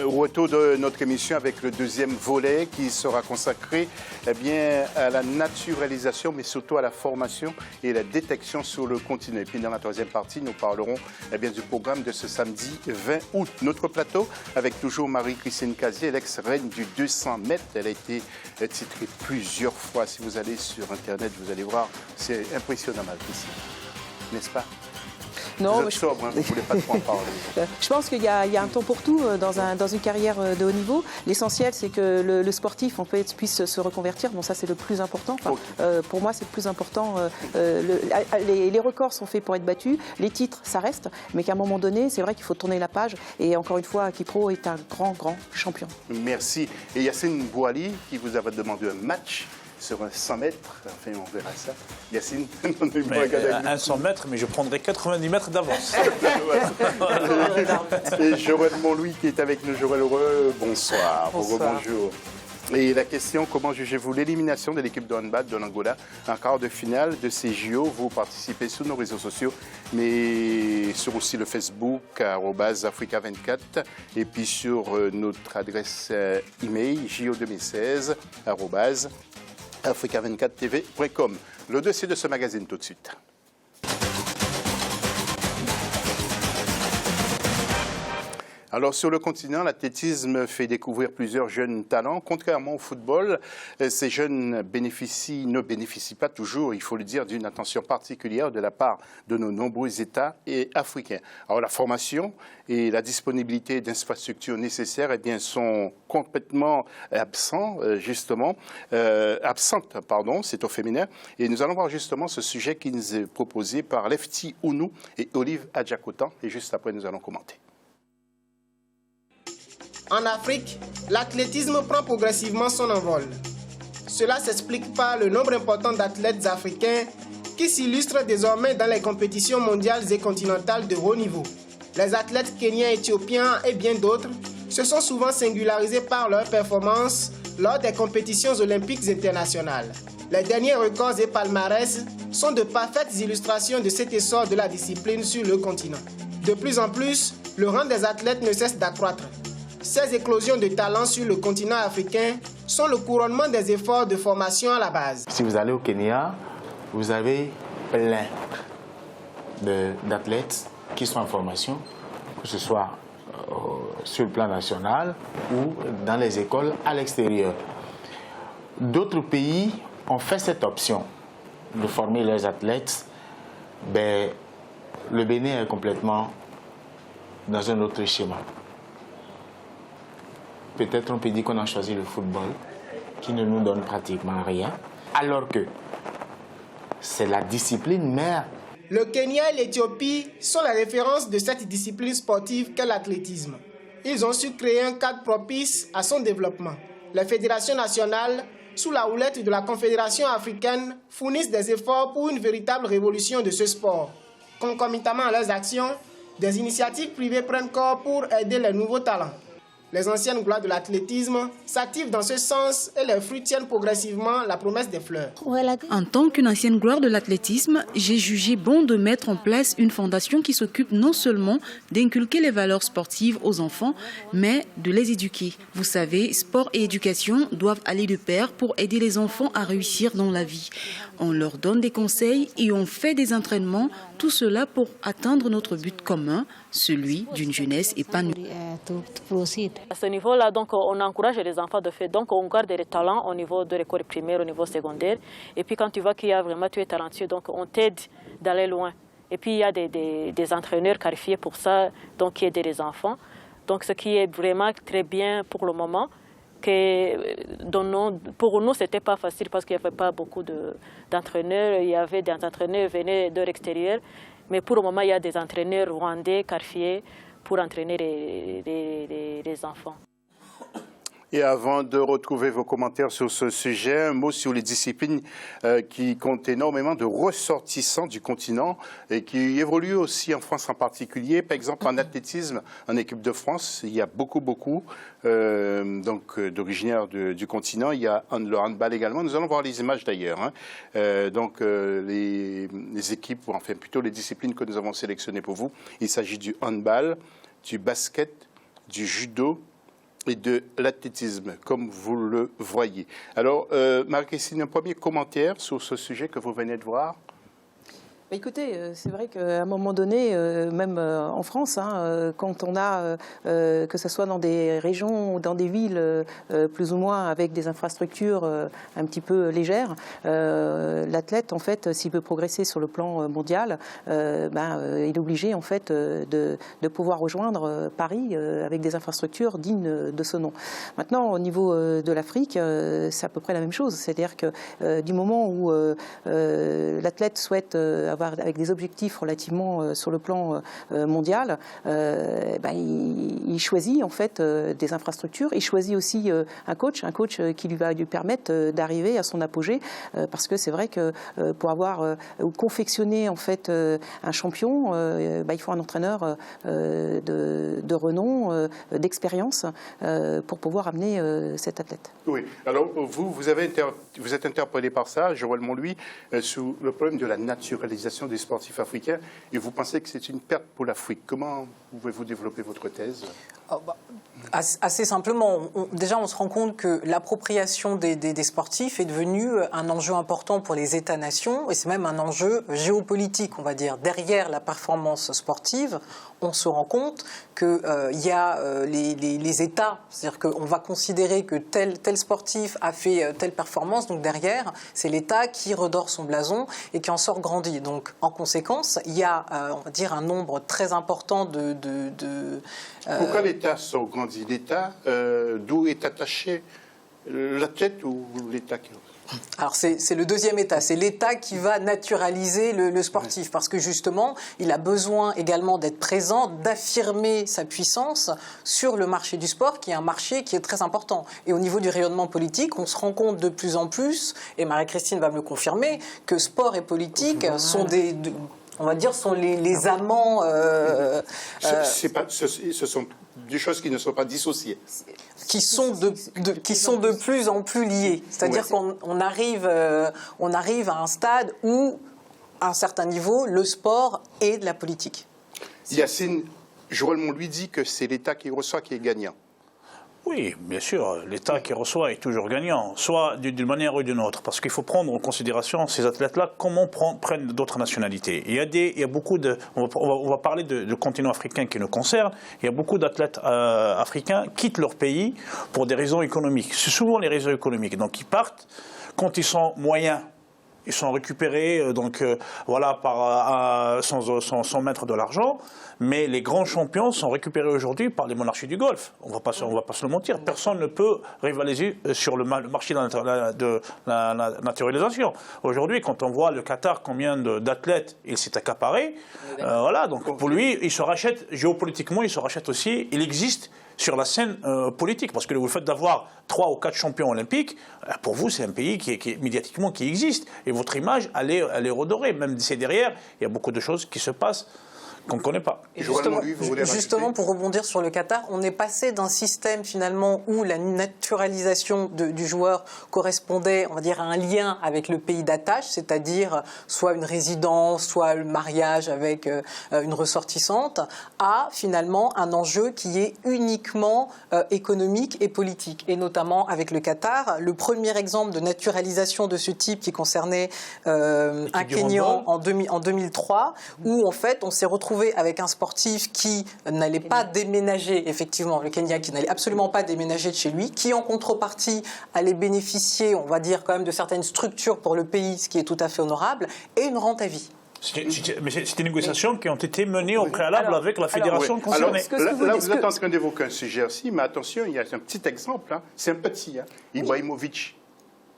Retour de notre émission avec le deuxième volet qui sera consacré à la naturalisation, mais surtout à la formation et la détection sur le continent. Et puis dans la troisième partie, nous parlerons du programme de ce samedi 20 août. Notre plateau avec toujours Marie-Christine Casier, l'ex-reine du 200 mètres. Elle a été titrée plusieurs fois. Si vous allez sur Internet, vous allez voir, c'est impressionnant, Marie-Christine. N'est-ce pas? Non, vous êtes sobre, hein, vous ne voulez pas trop en parler. Je pense qu'il y a un temps pour tout dans une carrière de haut niveau. L'essentiel, c'est que le sportif puisse se reconvertir. Bon, ça, c'est le plus important. Enfin, pour moi, c'est le plus important. Les records sont faits pour être battus. Les titres, ça reste. Mais qu'à un moment donné, c'est vrai qu'il faut tourner la page. Et encore une fois, Kipro est un grand champion. Merci. Et Yacine Bouali, qui vous avait demandé un match sur un 100 mètres, enfin on verra ça. Yacine, un 100 mètres, mais je prendrai 90 mètres d'avance. Et Joël Montlouis qui est avec nous. Joël Heureux, bonsoir. Bonjour. Et la question, comment jugez-vous l'élimination de l'équipe de handball de l'Angola en quart de finale de ces JO? Vous participez sur nos réseaux sociaux, mais sur aussi le Facebook, @Africa24, et puis sur notre adresse email, jo2016, @Africa24tv.com. Le dossier de ce magazine tout de suite. Alors, sur le continent, l'athlétisme fait découvrir plusieurs jeunes talents. Contrairement au football, ces jeunes ne bénéficient pas toujours, il faut le dire, d'une attention particulière de la part de nos nombreux États africains. Alors, la formation et la disponibilité d'infrastructures nécessaires sont complètement absentes, c'est au féminin. Et nous allons voir justement ce sujet qui nous est proposé par Lefty Ounou et Olive Adjakotan. Et juste après, nous allons commenter. En Afrique, l'athlétisme prend progressivement son envol. Cela s'explique par le nombre important d'athlètes africains qui s'illustrent désormais dans les compétitions mondiales et continentales de haut niveau. Les athlètes kenyans, éthiopiens et bien d'autres se sont souvent singularisés par leurs performances lors des compétitions olympiques internationales. Les derniers records et palmarès sont de parfaites illustrations de cet essor de la discipline sur le continent. De plus en plus, le rang des athlètes ne cesse d'accroître. Ces éclosions de talents sur le continent africain sont le couronnement des efforts de formation à la base. Si vous allez au Kenya, vous avez plein d'athlètes qui sont en formation, que ce soit sur le plan national ou dans les écoles à l'extérieur. D'autres pays ont fait cette option de former leurs athlètes. Le Bénin est complètement dans un autre schéma. Peut-être on peut dire qu'on a choisi le football, qui ne nous donne pratiquement rien, alors que c'est la discipline mère. Le Kenya et l'Éthiopie sont la référence de cette discipline sportive qu'est l'athlétisme. Ils ont su créer un cadre propice à son développement. Les fédérations nationales, sous la houlette de la Confédération africaine, fournissent des efforts pour une véritable révolution de ce sport. Concomitamment à leurs actions, des initiatives privées prennent corps pour aider les nouveaux talents. Les anciennes gloires de l'athlétisme s'activent dans ce sens et les fruits tiennent progressivement la promesse des fleurs. En tant qu'une ancienne gloire de l'athlétisme, j'ai jugé bon de mettre en place une fondation qui s'occupe non seulement d'inculquer les valeurs sportives aux enfants, mais de les éduquer. Vous savez, sport et éducation doivent aller de pair pour aider les enfants à réussir dans la vie. On leur donne des conseils et on fait des entraînements, tout cela pour atteindre notre but commun, celui d'une jeunesse épanouie. À ce niveau-là, donc, on encourage les enfants de faire. Donc, on garde les talents au niveau de l'école primaire, au niveau secondaire. Et puis, quand tu vois qu'il y a vraiment, tu es talentueux, donc on t'aide d'aller loin. Et puis, il y a des entraîneurs qualifiés pour ça, donc qui aident les enfants. Donc, ce qui est vraiment très bien pour le moment. Pour nous, ce n'était pas facile parce qu'il n'y avait pas beaucoup d'entraîneurs. Il y avait des entraîneurs qui venaient de l'extérieur. Mais pour le moment, il y a des entraîneurs rwandais qualifiés pour entraîner les enfants. Et avant de retrouver vos commentaires sur ce sujet, un mot sur les disciplines qui comptent énormément de ressortissants du continent et qui évoluent aussi en France en particulier. Par exemple, en athlétisme, en équipe de France, il y a beaucoup d'originaires du continent. Il y a le handball également. Nous allons voir les images d'ailleurs. Les équipes, ou enfin plutôt les disciplines que nous avons sélectionnées pour vous. Il s'agit du handball, du basket, du judo, et de l'athlétisme, comme vous le voyez. Alors, Marie-Christine, un premier commentaire sur ce sujet que vous venez de voir? Écoutez, c'est vrai qu'à un moment donné, même en France, quand on a, que ce soit dans des régions ou dans des villes plus ou moins avec des infrastructures un petit peu légères, l'athlète, en fait, s'il veut progresser sur le plan mondial, il est obligé, en fait, de pouvoir rejoindre Paris avec des infrastructures dignes de ce nom. Maintenant, au niveau de l'Afrique, c'est à peu près la même chose. C'est-à-dire que du moment où l'athlète souhaite avec des objectifs relativement sur le plan mondial, il choisit en fait des infrastructures. Il choisit aussi un coach qui va lui permettre d'arriver à son apogée, parce que c'est vrai que pour avoir ou confectionner en fait un champion, il faut un entraîneur de renom, d'expérience pour pouvoir amener cet athlète. Oui. Alors vous êtes interpellé par ça, Joël Montlouis, sur le problème de la naturalisation des sportifs africains, et vous pensez que c'est une perte pour l'Afrique. Comment pouvez-vous développer votre thèse? Assez simplement, déjà on se rend compte que l'appropriation des sportifs est devenue un enjeu important pour les États-nations, et c'est même un enjeu géopolitique, on va dire. Derrière la performance sportive, on se rend compte qu'il y a les États, c'est-à-dire qu'on va considérer que tel sportif a fait telle performance, donc derrière, c'est l'État qui redore son blason et qui en sort grandi. Donc en conséquence, il y a, on va dire, un nombre très important Pourquoi l'État sort grandi? L'État, d'où est attaché l'athlète ou l'État qui... Alors c'est le deuxième état, c'est l'État qui va naturaliser le sportif, parce que justement, il a besoin également d'être présent, d'affirmer sa puissance sur le marché du sport, qui est un marché qui est très important. Et au niveau du rayonnement politique, on se rend compte de plus en plus, et Marie-Christine va me le confirmer, que sport et politique sont on va dire, sont les amants... Ce sont des choses qui ne sont pas dissociées. Qui sont de plus en plus liés. C'est-à-dire qu'on arrive à un stade où, à un certain niveau, le sport et de la politique. Yacine, Joël Montlouis dit que c'est l'État qui reçoit qui est gagnant. Oui, bien sûr, l'État qui reçoit est toujours gagnant, soit d'une manière ou d'une autre, parce qu'il faut prendre en considération ces athlètes-là, comment prennent d'autres nationalités. Il y a beaucoup de... On va parler de continent africain qui nous concerne. Il y a beaucoup d'athlètes africains qui quittent leur pays pour des raisons économiques. C'est souvent les raisons économiques. Donc ils partent quand ils sont moyens. Ils sont récupérés sans mettre de l'argent, mais les grands champions sont récupérés aujourd'hui par les monarchies du Golfe. On va pas se le mentir. Personne ne peut rivaliser sur le marché de la naturalisation. Aujourd'hui, quand on voit le Qatar, combien d'athlètes il s'est accaparé, donc pour lui, il se rachète géopolitiquement, il se rachète aussi, il existe sur la scène politique, parce que le fait d'avoir 3 ou 4 champions olympiques, pour vous, c'est un pays qui médiatiquement qui existe, et votre image, elle est redorée. Même si derrière, il y a beaucoup de choses qui se passent qu'on ne connaît pas. Et justement, pour rebondir sur le Qatar, on est passé d'un système finalement où la naturalisation du joueur correspondait, on va dire, à un lien avec le pays d'attache, c'est-à-dire soit une résidence, soit le mariage avec une ressortissante, à finalement un enjeu qui est uniquement économique et politique. Et notamment avec le Qatar, le premier exemple de naturalisation de ce type qui concernait un Kényan en 2003, où en fait on s'est retrouvé avec un sportif qui n'allait pas déménager, effectivement, le Kenya, qui n'allait absolument pas déménager de chez lui, qui en contrepartie allait bénéficier, on va dire quand même, de certaines structures pour le pays, ce qui est tout à fait honorable, et une rente à vie. Mais c'est des négociations qui ont été menées au préalable avec la fédération concernée. Là, vous êtes en train d'évoquer un sujet aussi, mais attention, il y a un petit exemple, c'est un petit, Ibrahimovic.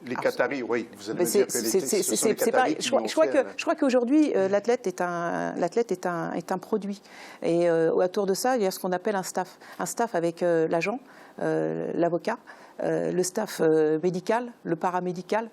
Les Qataris, oui, vous allez me dire que ce sont les Qataris qui vont faire... Je crois qu'aujourd'hui, l'athlète est un produit. Et autour de ça, il y a ce qu'on appelle un staff. Un staff avec l'agent, l'avocat, le staff médical, le paramédical.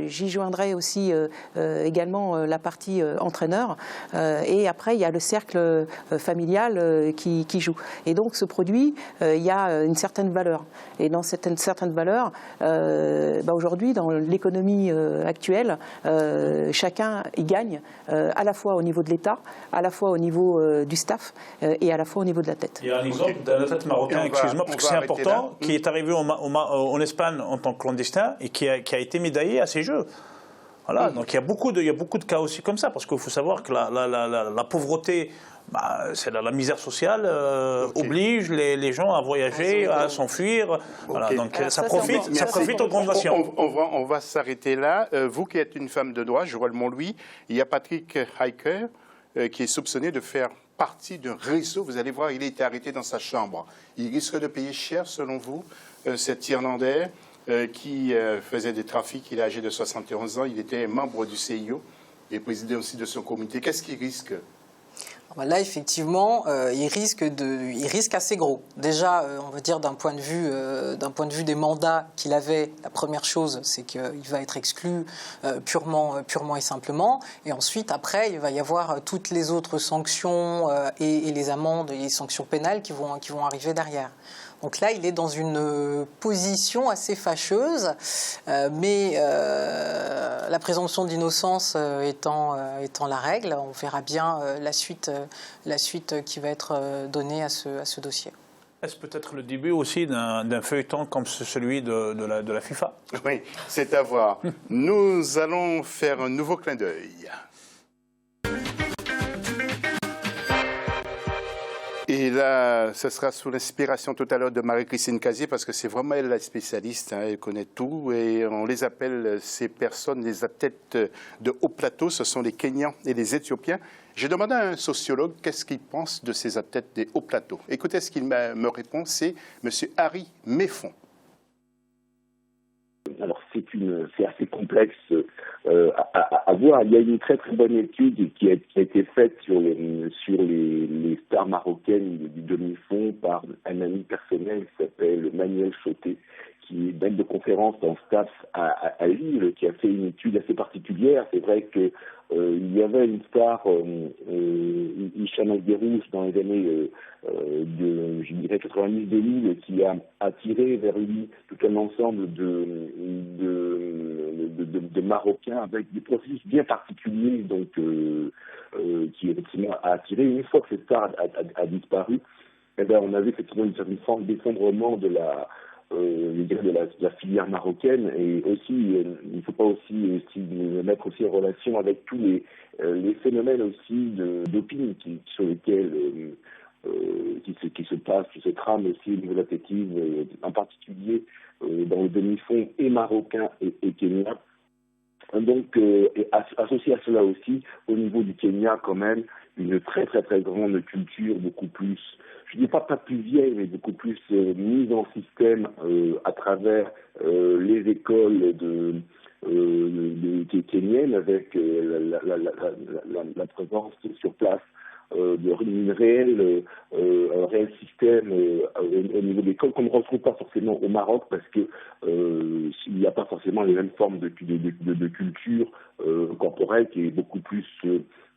j'y joindrai aussi également la partie entraîneur. Et après, il y a le cercle familial qui joue. Et donc, ce produit, il y a une certaine valeur. Et dans cette certaine valeur, aujourd'hui, dans l'économie actuelle, chacun y gagne, à la fois au niveau de l'État, à la fois au niveau du staff et à la fois au niveau de la tête. Il y a un exemple d'un athlète marocain, excuse-moi, parce que c'est important, qui est arrivé en Espagne en tant que clandestin et qui a été médaillé à ces Jeux. Voilà, donc il y a beaucoup de cas aussi comme ça, parce qu'il faut savoir que la pauvreté, c'est la misère sociale oblige les gens à voyager, à s'enfuir. Voilà, donc ça profite aux grandes nations. On va s'arrêter là. Vous qui êtes une femme de droit, Joëlle Montlouis, il y a Patrick Heiker qui est soupçonné de faire partie d'un réseau. Vous allez voir, il a été arrêté dans sa chambre. Il risque de payer cher, selon vous, cet Irlandais qui faisait des trafics. Il est âgé de 71 ans. Il était membre du CIO et président aussi de son comité. Qu'est-ce qu'il risque ? Là, effectivement, il risque assez gros. Déjà, on va dire d'un point de vue des mandats qu'il avait, la première chose, c'est qu'il va être exclu purement et simplement. Et ensuite, après, il va y avoir toutes les autres sanctions et les amendes et les sanctions pénales qui vont arriver derrière. Donc là, il est dans une position assez fâcheuse, mais la présomption d'innocence étant la règle, on verra bien la suite qui va être donnée à ce dossier. Est-ce peut-être le début aussi d'un feuilleton comme celui de la FIFA ? Oui, c'est à voir. Nous allons faire un nouveau clin d'œil. Et là, ce sera sous l'inspiration tout à l'heure de Marie-Christine Casier, parce que c'est vraiment elle la spécialiste, elle connaît tout, et on les appelle ces personnes, les athlètes de haut plateau, ce sont les Kenyans et les Éthiopiens. J'ai demandé à un sociologue qu'est-ce qu'il pense de ces athlètes des hauts plateaux. Écoutez ce qu'il me répond, c'est M. Harry Méfond. Alors c'est assez complexe à voir. Il y a une très très bonne étude qui a été faite sur les stars marocaines du demi-fond par un ami personnel qui s'appelle Manuel Choté, qui est maître de conférence en staff à Lille, qui a fait une étude assez particulière. C'est vrai que il y avait une star, Hicham Guérouche, dans les années je dirais 90-2000, qui a attiré vers lui tout un ensemble de Marocains avec des profils bien particuliers, donc qui effectivement a attiré. Une fois que cette star a disparu, eh bien, on avait effectivement une certaine forme d'effondrement de la filière marocaine, et aussi il ne faut pas aussi mettre aussi en relation avec tous les phénomènes aussi d'opinion sur lesquels qui se passent, qui se trament aussi au niveau de l'athlétisme, en particulier dans le demi-fond et marocain et kenyan. Donc, associé à cela aussi, au niveau du Kenya, quand même, une très très très grande culture, beaucoup plus, je ne dis pas plus vieille, mais beaucoup plus mise en système à travers les écoles kenyennes, avec la présence sur place d'un réel système au niveau des écoles qu'on ne retrouve pas forcément au Maroc, parce que il n'y a pas forcément les mêmes formes de culture corporelle, qui est beaucoup plus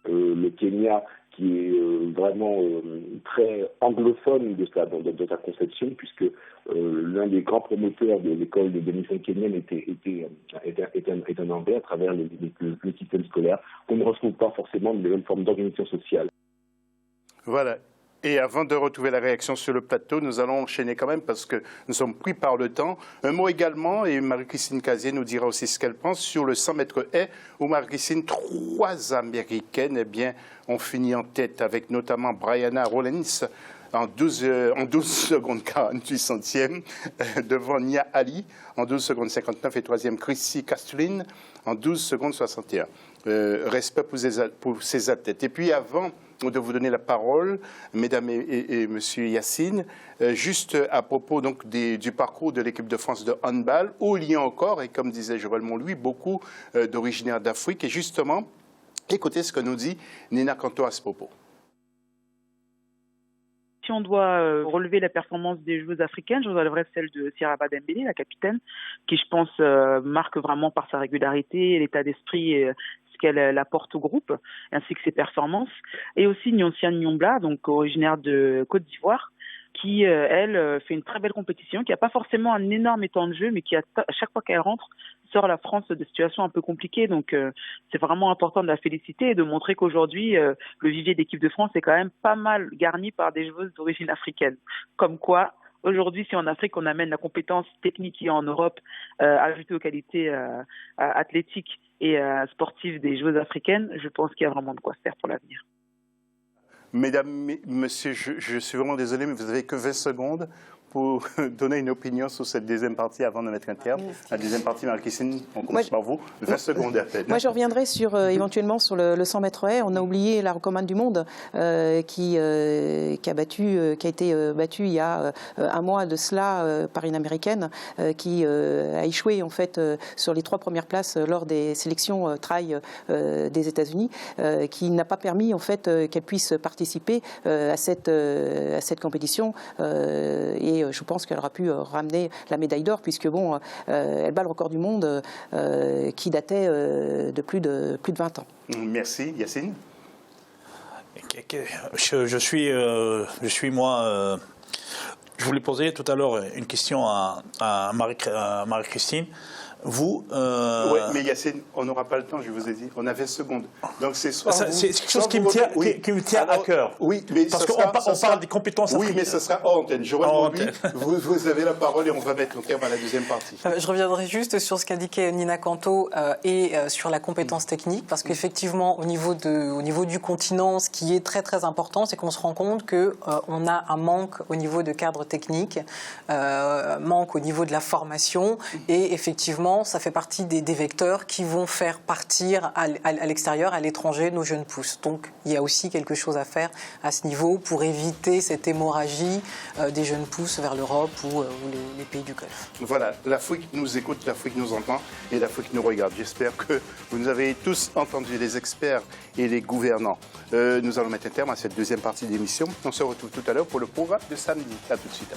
le Kenya, qui est vraiment très anglophone de sa conception, puisque l'un des grands promoteurs de l'école de demi-fond kenyenne est un Anglais, à travers le système scolaire, qu'on ne retrouve pas forcément les mêmes formes d'organisation sociale. Voilà. Et avant de retrouver la réaction sur le plateau, nous allons enchaîner quand même parce que nous sommes pris par le temps. Un mot également, et Marie-Christine Casier nous dira aussi ce qu'elle pense, sur le 100 mètres haies, où Marie-Christine, 3 Américaines, ont fini en tête, avec notamment Brianna Rollins en 12 secondes 48 centièmes, devant Nia Ali en 12 secondes 59, et 3e Chrissy Castulin en 12 secondes 61. Respect pour ces athlètes. Et puis avant de vous donner la parole, mesdames et monsieur Yacine, juste à propos donc du parcours de l'équipe de France de handball, au lien encore, et comme disait Joëlle Montlouis, beaucoup d'originaires d'Afrique. Et justement, écoutez ce que nous dit Nina Kanto à ce propos. si on doit relever la performance des joueuses africaines, je relèverais celle de Siraba Dembélé, la capitaine, qui je pense marque vraiment par sa régularité, l'état d'esprit et ce qu'elle apporte au groupe, ainsi que ses performances. Et aussi Nyonsiane Nyombla, donc originaire de Côte d'Ivoire, qui, elle, fait une très belle compétition, qui n'a pas forcément un énorme étang de jeu, mais qui, à chaque fois qu'elle rentre, sort la France de situations un peu compliquées. Donc, c'est vraiment important de la féliciter et de montrer qu'aujourd'hui, le vivier d'équipe de France est quand même pas mal garni par des joueuses d'origine africaine. Comme quoi, aujourd'hui, si en Afrique, on amène la compétence technique qu'il y a en Europe, ajoutée aux qualités athlétiques et sportives des joueuses africaines, je pense qu'il y a vraiment de quoi se faire pour l'avenir. Mesdames, messieurs, je suis vraiment désolé, mais vous n'avez que 20 secondes pour donner une opinion sur cette deuxième partie avant de mettre un terme. La deuxième partie, Marie-Christine, on commence par vous. 20 secondes à peine. Moi, je reviendrai éventuellement sur le 100 mètres haies. On a oublié la recommande du monde qui a été battue il y a un mois de cela par une Américaine qui a échoué en fait sur les 3 premières places lors des sélections trail des États-Unis, qui n'a pas permis en fait qu'elle puisse participer à cette compétition. Et je pense qu'elle aura pu ramener la médaille d'or, puisque bon, elle bat le record du monde qui datait de plus de 20 ans. Merci. Yacine? Je suis moi... je voulais poser tout à l'heure une question à Marie-Christine. Vous... Oui, mais Yacine, on n'aura pas le temps, je vous ai dit. On a 20 secondes. Donc c'est quelque chose qui me tient à cœur. Oui, mais parce qu'on parle des compétences africaines. Oui, mais ce sera hors antenne. Vous avez la parole et on va mettre au terme à la deuxième partie. Je reviendrai juste sur ce qu'indiquait Nina Kanto et sur la compétence technique, parce qu'effectivement, au niveau du continent, ce qui est très très important, c'est qu'on se rend compte qu'on a un manque au niveau de cadre technique, manque au niveau de la formation, et effectivement, ça fait partie des vecteurs qui vont faire partir à l'extérieur, à l'étranger, nos jeunes pousses. Donc, il y a aussi quelque chose à faire à ce niveau pour éviter cette hémorragie des jeunes pousses vers l'Europe ou les pays du Golfe. Voilà, l'Afrique nous écoute, l'Afrique nous entend et l'Afrique nous regarde. J'espère que vous nous avez tous entendus, les experts et les gouvernants. Nous allons mettre un terme à cette deuxième partie de l'émission. On se retrouve tout à l'heure pour le programme de samedi. À tout de suite. À